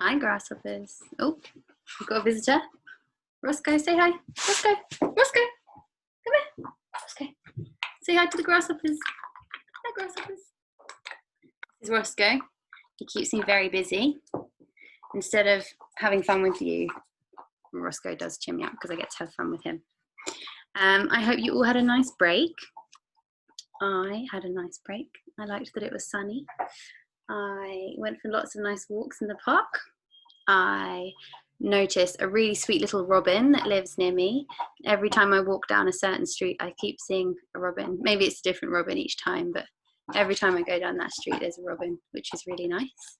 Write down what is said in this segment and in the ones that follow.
Hi, grasshoppers. Oh, we've got a visitor. Roscoe, say hi. Roscoe, Roscoe, come here. Roscoe, say hi to the grasshoppers. Hi, grasshoppers. This is Roscoe. He keeps me very busy. Instead of having fun with you, Roscoe does cheer me up because I get to have fun with him. I hope you all had a nice break. I had a nice break. I liked that it was sunny. I went for lots of nice walks in the park. I noticed a really sweet little robin that lives near me. Every time I walk down a certain street, I keep seeing a robin. Maybe it's a different robin each time, but every time I go down that street, there's a robin, which is really nice.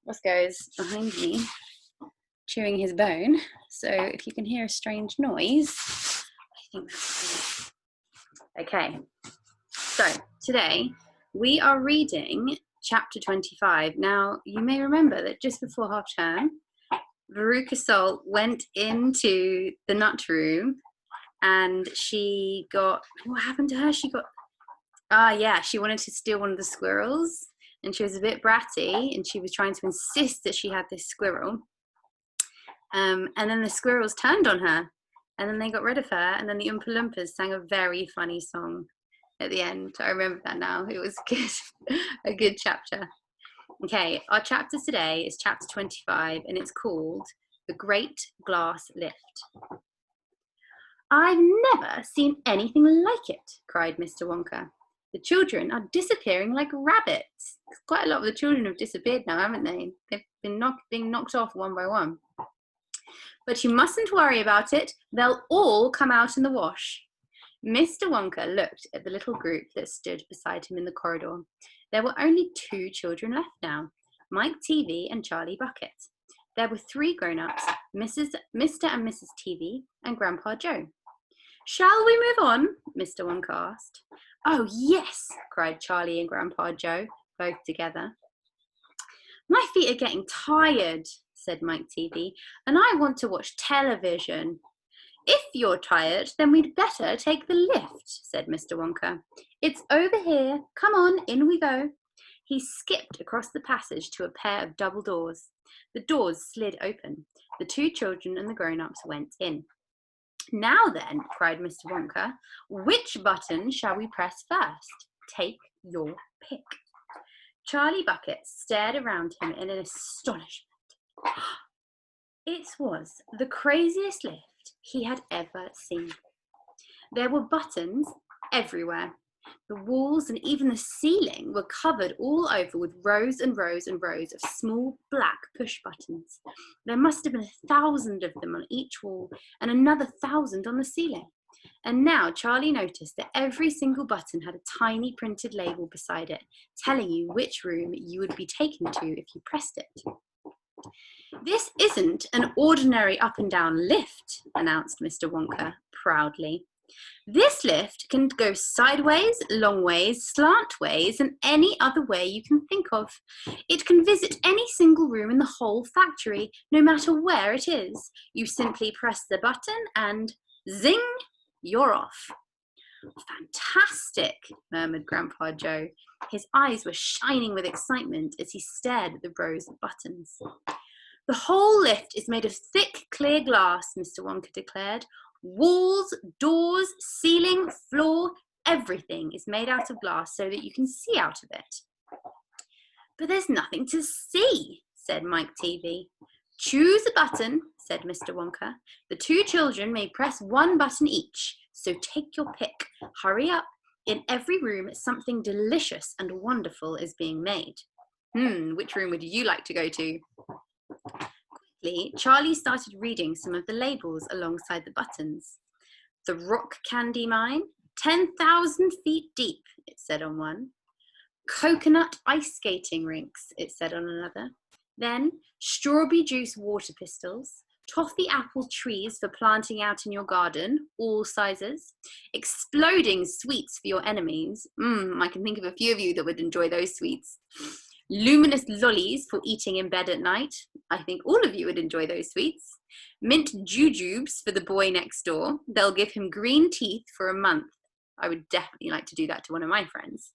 Roscoe is behind me, chewing his bone. So if you can hear a strange noise, I think that's it. Okay. So today we are reading chapter 25. Now, you may remember that just before half term, Veruca Salt went into the nut room and she got, what happened to her? She wanted to steal one of the squirrels and she was a bit bratty and she was trying to insist that she had this squirrel. And then the squirrels turned on her and then they got rid of her, and then the Oompa Loompas sang a very funny song at the end. I remember that now. It was good. A good chapter. Okay, our chapter today is chapter 25 and it's called The Great Glass Lift. I've never seen anything like it, cried Mr. Wonka. The children are disappearing like rabbits. Quite a lot of the children have disappeared now, haven't they? They've been being knocked off one by one. But you mustn't worry about it. They'll all come out in the wash. Mr. Wonka looked at the little group that stood beside him in the corridor. There were only 2 children left now, Mike TV and Charlie Bucket. There were 3 grown-ups, Mr. and Mrs. TV and Grandpa Joe. Shall we move on? Mr. Wonka asked. Oh, yes, cried Charlie and Grandpa Joe, both together. My feet are getting tired, said Mike TV, and I want to watch television. If you're tired, then we'd better take the lift, said Mr. Wonka. It's over here. Come on, in we go. He skipped across the passage to a pair of double doors. The doors slid open. The 2 children and the grown-ups went in. Now then, cried Mr. Wonka, which button shall we press first? Take your pick. Charlie Bucket stared around him in astonishment. It was the craziest lift he had ever seen. There were buttons everywhere. The walls and even the ceiling were covered all over with rows and rows and rows of small black push buttons. There must have been 1,000 of them on each wall and another 1,000 on the ceiling. And now Charlie noticed that every single button had a tiny printed label beside it, telling you which room you would be taken to if you pressed it. This isn't an ordinary up and down lift, announced Mr. Wonka proudly. This lift can go sideways, long ways, slant ways, and any other way you can think of. It can visit any single room in the whole factory, no matter where it is. You simply press the button and zing, you're off. Fantastic, murmured Grandpa Joe. His eyes were shining with excitement as he stared at the rows of buttons. The whole lift is made of thick, clear glass, Mr. Wonka declared. Walls, doors, ceiling, floor, everything is made out of glass so that you can see out of it. But there's nothing to see, said Mike TV. Choose a button, said Mr. Wonka. The 2 children may press 1 button each, so take your pick. Hurry up. In every room, something delicious and wonderful is being made. Which room would you like to go to? Quickly, Charlie started reading some of the labels alongside the buttons. The Rock Candy Mine, 10,000 feet deep, it said on one. Coconut ice skating rinks, it said on another. Then, strawberry juice water pistols, toffee apple trees for planting out in your garden, all sizes, exploding sweets for your enemies. I can think of a few of you that would enjoy those sweets. Luminous lollies for eating in bed at night. I think all of you would enjoy those sweets. Mint jujubes for the boy next door. They'll give him green teeth for a month. I would definitely like to do that to one of my friends.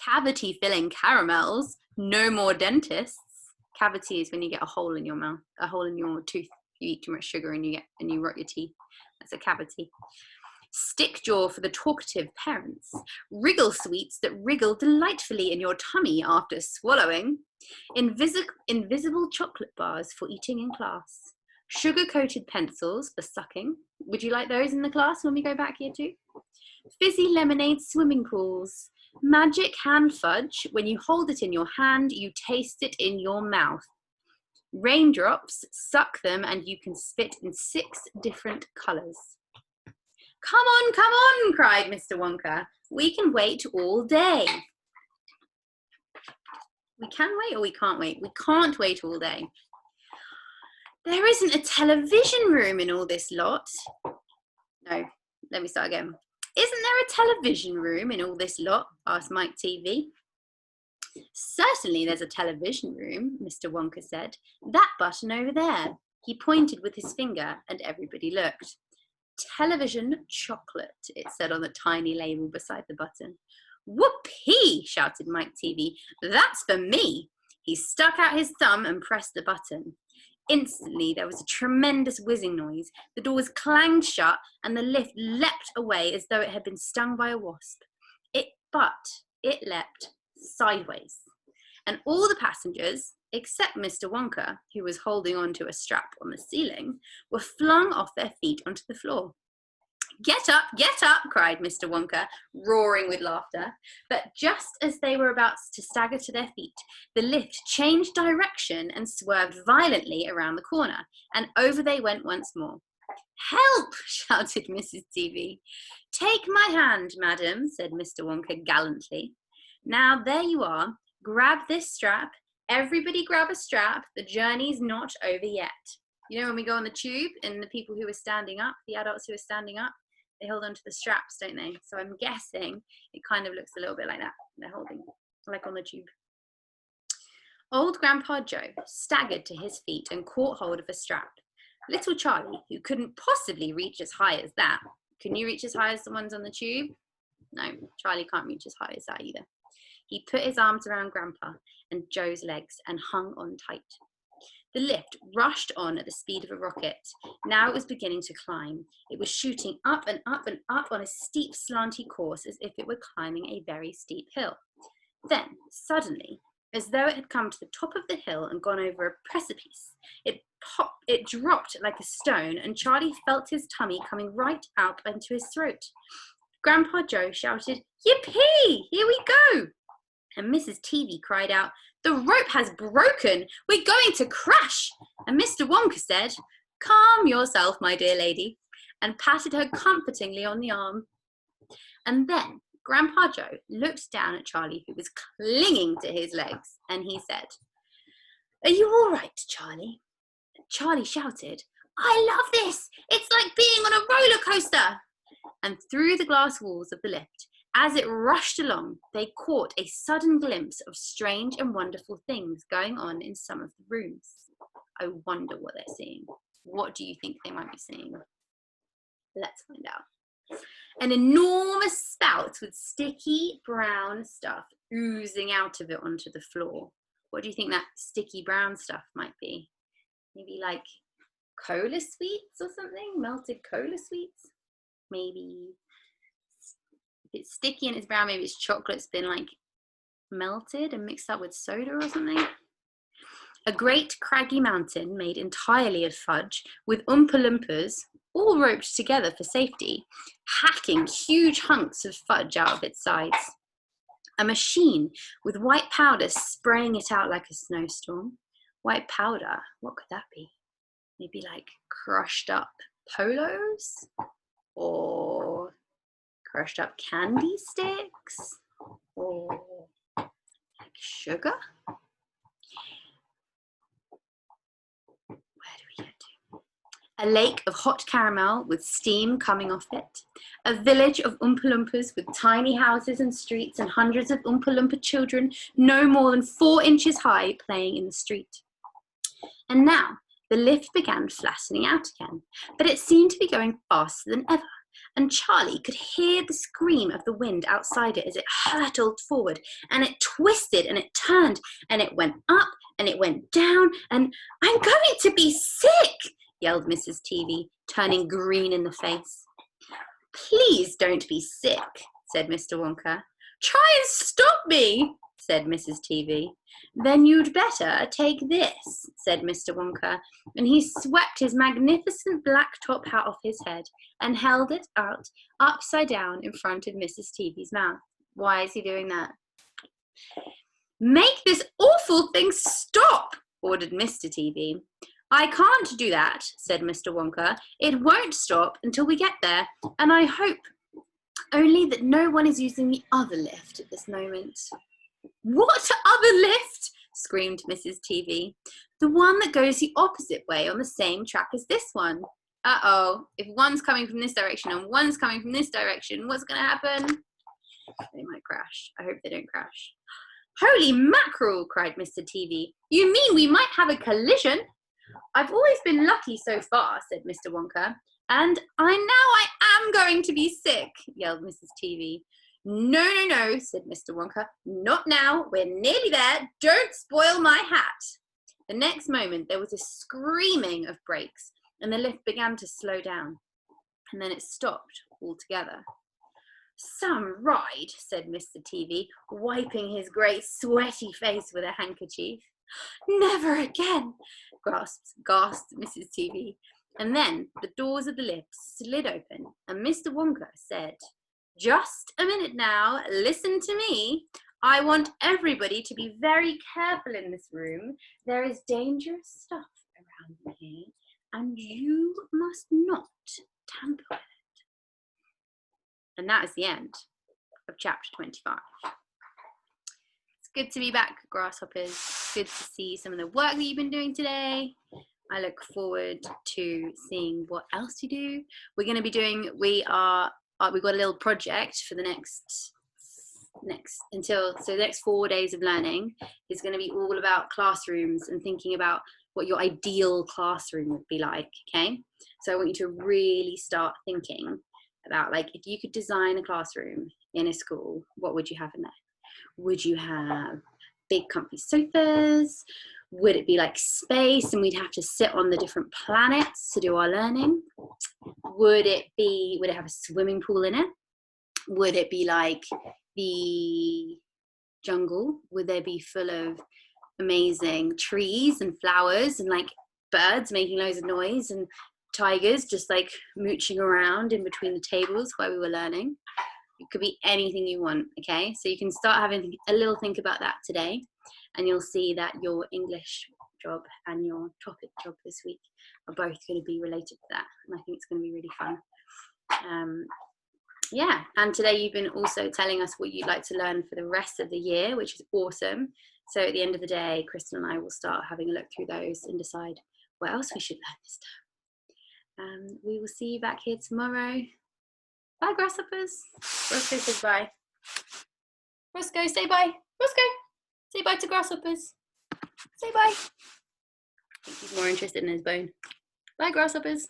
Cavity-filling caramels. No more dentists. Cavity is when you get a hole in your mouth, a hole in your tooth. You eat too much sugar and you rot your teeth. That's a cavity. Stick jaw for the talkative parents. Wriggle sweets that wriggle delightfully in your tummy after swallowing. Invisible chocolate bars for eating in class. Sugar-coated pencils for sucking. Would you like those in the class when we go back here too? Fizzy lemonade swimming pools. Magic hand fudge. When you hold it in your hand, you taste it in your mouth. Raindrops, suck them, and you can spit in 6 different colours. Come on, cried Mr. Wonka. We can wait all day. We can wait or we can't wait? We can't wait all day. There isn't a television room in all this lot. No, let me start again. Isn't there a television room in all this lot? Asked Mike TV. Certainly there's a television room, Mr. Wonka said. That button over there. He pointed with his finger and everybody looked. Television chocolate, it said on the tiny label beside the button. Whoopee, shouted Mike TV. That's for me. He stuck out his thumb and pressed the button. Instantly, there was a tremendous whizzing noise. The doors clanged shut and the lift leapt away as though it had been stung by a wasp. But it leapt sideways. And all the passengers, except Mr. Wonka, who was holding on to a strap on the ceiling, were flung off their feet onto the floor. Get up, cried Mr. Wonka, roaring with laughter. But just as they were about to stagger to their feet, the lift changed direction and swerved violently around the corner, and over they went once more. Help, shouted Mrs. TV. Take my hand, madam, said Mr. Wonka gallantly. Now there you are. Grab this strap. Everybody grab a strap. The journey's not over yet. You know when we go on the tube and the people who are standing up, the adults who are standing up, they hold onto the straps, don't they? So I'm guessing it kind of looks a little bit like that. They're holding, like on the tube. Old Grandpa Joe staggered to his feet and caught hold of a strap. Little Charlie, who couldn't possibly reach as high as that. Can you reach as high as the ones on the tube? No, Charlie can't reach as high as that either. He put his arms around Grandpa and Joe's legs and hung on tight. The lift rushed on at the speed of a rocket. Now it was beginning to climb. It was shooting up and up and up on a steep, slanty course as if it were climbing a very steep hill. Then, suddenly, as though it had come to the top of the hill and gone over a precipice, it dropped like a stone, and Charlie felt his tummy coming right out into his throat. Grandpa Joe shouted, "Yippee! Here we go!" And Mrs. TV cried out, "The rope has broken! We're going to crash!" And Mr. Wonka said, "Calm yourself, my dear lady," and patted her comfortingly on the arm. And then Grandpa Joe looked down at Charlie, who was clinging to his legs, and he said, "Are you all right, Charlie?" Charlie shouted, "I love this! It's like being on a roller coaster!" And through the glass walls of the lift, as it rushed along, they caught a sudden glimpse of strange and wonderful things going on in some of the rooms. I wonder what they're seeing. What do you think they might be seeing? Let's find out. An enormous spout with sticky brown stuff oozing out of it onto the floor. What do you think that sticky brown stuff might be? Maybe like cola sweets or something? Melted cola sweets? Maybe if it's sticky and it's brown, maybe it's chocolate's been like melted and mixed up with soda or something. A great craggy mountain made entirely of fudge with Oompa Loompas, all roped together for safety, hacking huge hunks of fudge out of its sides. A machine with white powder spraying it out like a snowstorm. White powder, what could that be? Maybe like crushed up polos? Or crushed up candy sticks? Or like sugar? Where do we get to? A lake of hot caramel with steam coming off it. A village of Oompa Loompas with tiny houses and streets and hundreds of Oompa Loompa children no more than 4 inches high playing in the street. And now the lift began flattening out again, but it seemed to be going faster than ever, and Charlie could hear the scream of the wind outside it as it hurtled forward, and it twisted and it turned, and it went up Then it went down, and I'm going to be sick, yelled Mrs. TV, turning green in the face. Please don't be sick, said Mr. Wonka. Try and stop me, said Mrs. TV. Then you'd better take this, said Mr. Wonka, and he swept his magnificent black top hat off his head and held it out upside down in front of Mrs. TV's mouth. Why is he doing that? Make this awful thing stop, ordered Mr. TV. I can't do that, said Mr. Wonka. It won't stop until we get there, and I hope only that no one is using the other lift at this moment. What other lift? Screamed Mrs. TV. The one that goes the opposite way on the same track as this one. Uh-oh, if one's coming from this direction and one's coming from this direction, what's going to happen? They might crash. I hope they don't crash. Holy mackerel, cried Mr. TV. You mean we might have a collision? I've always been lucky so far, said Mr. Wonka. And I am going to be sick, yelled Mrs. TV. No, said Mr. Wonka. Not now. We're nearly there. Don't spoil my hat. The next moment, there was a screaming of brakes, and the lift began to slow down. And then it stopped altogether. Some ride, said Mr. TV, wiping his great sweaty face with a handkerchief. Never again, gasped Mrs. TV. And then the doors of the lift slid open, and Mr. Wonka said, Just a minute now, listen to me. I want everybody to be very careful in this room. There is dangerous stuff around here, and you must not tamper with it. And that is the end of chapter 25. It's good to be back, grasshoppers. Good to see some of the work that you've been doing today. I look forward to seeing what else you do. We're going to be doing, we've got a little project for the next 4 days of learning is going to be all about classrooms and thinking about what your ideal classroom would be like, okay? So I want you to really start thinking about, like, if you could design a classroom in a school, what would you have in there? Would you have big comfy sofas? Would it be like space and we'd have to sit on the different planets to do our learning? Would it have a swimming pool in it? Would it be like the jungle? Would they be full of amazing trees and flowers and like birds making loads of noise and tigers just like mooching around in between the tables where we were learning? It could be anything you want, okay? So you can start having a little think about that today, and you'll see that your English job and your topic job this week are both going to be related to that, and I think it's going to be really fun. Yeah, and today you've been also telling us what you'd like to learn for the rest of the year, which is awesome. So at the end of the day, Kristen and I will start having a look through those and decide what else we should learn this time. We will see you back here tomorrow. Bye, grasshoppers. Roscoe says bye. Roscoe, say bye. Roscoe, say bye to grasshoppers. Say bye. I think he's more interested in his bone. Bye, grasshoppers.